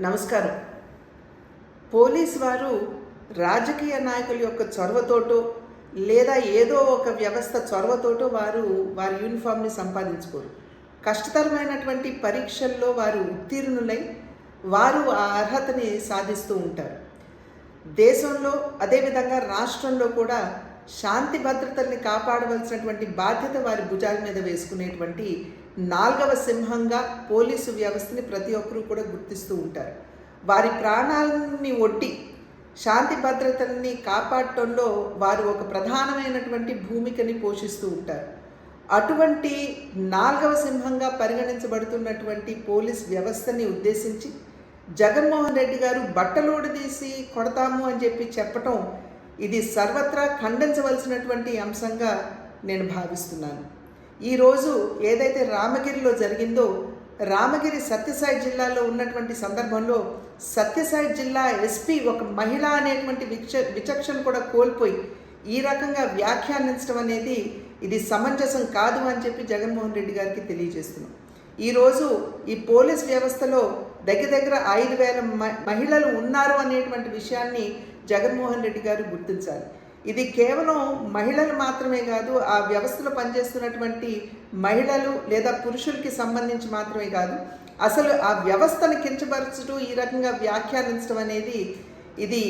నమస్కారం. పోలీసు వారు రాజకీయ నాయకుల యొక్క చొరవతోటో లేదా ఏదో ఒక వ్యవస్థ చొరవతోటో వారి యూనిఫామ్ని సంపాదించుకోరు. కష్టతరమైనటువంటి పరీక్షల్లో వారు ఉత్తీర్ణులై వారు ఆ అర్హతని సాధిస్తూ ఉంటారు. దేశంలో అదేవిధంగా రాష్ట్రంలో కూడా శాంతి భద్రతల్ని కాపాడవలసినటువంటి బాధ్యత వారి భుజాల మీద వేసుకునేటువంటి నాల్గవ సింహంగా పోలీసు వ్యవస్థని ప్రతి ఒక్కరూ కూడా గుర్తిస్తూ ఉంటారు. వారి ప్రాణాలని ఒడ్డి శాంతి భద్రతల్ని కాపాడటంలో వారు ఒక ప్రధానమైనటువంటి భూమికని పోషిస్తూ ఉంటారు. అటువంటి నాల్గవ సింహంగా పరిగణించబడుతున్నటువంటి పోలీస్ వ్యవస్థని ఉద్దేశించి జగన్మోహన్ రెడ్డి గారు బట్టలోడు తీసి కొడతాము అని చెప్పటం ఇది సర్వత్రా ఖండించవలసినటువంటి అంశంగా నేను భావిస్తున్నాను. ఈరోజు ఏదైతే రామగిరిలో జరిగిందో, రామగిరి సత్యసాయి జిల్లాలో ఉన్నటువంటి సందర్భంలో సత్యసాయి జిల్లా ఎస్పీ ఒక మహిళ అనేటువంటి విచక్షణ కూడా కోల్పోయి ఈ రకంగా వ్యాఖ్యానించడం అనేది ఇది సమంజసం కాదు అని చెప్పి జగన్మోహన్ రెడ్డి గారికి తెలియజేస్తున్నాం. ఈరోజు ఈ పోలీస్ వ్యవస్థలో దగ్గర 5,000 మహిళలు ఉన్నారు అనేటువంటి విషయాన్ని జగన్మోహన్ రెడ్డి గారు గుర్తించాలి. ఇది కేవలం మహిళలు మాత్రమే కాదు, ఆ వ్యవస్థలో పనిచేస్తున్నటువంటి మహిళలు లేదా పురుషులకి సంబంధించి మాత్రమే కాదు, అసలు ఆ వ్యవస్థను కించపరచడం, ఈ రకంగా వ్యాఖ్యానించడం అనేది ఇది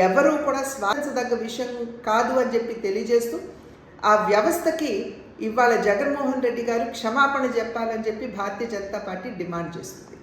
ఎవరూ కూడా స్వాగతించదగ్గ విషయం కాదు అని చెప్పి తెలియజేస్తూ ఆ వ్యవస్థకి ఇవాళ జగన్మోహన్ రెడ్డి గారు క్షమాపణ చెప్పాలని చెప్పి భారతీయ జనతా పార్టీ డిమాండ్ చేస్తుంది.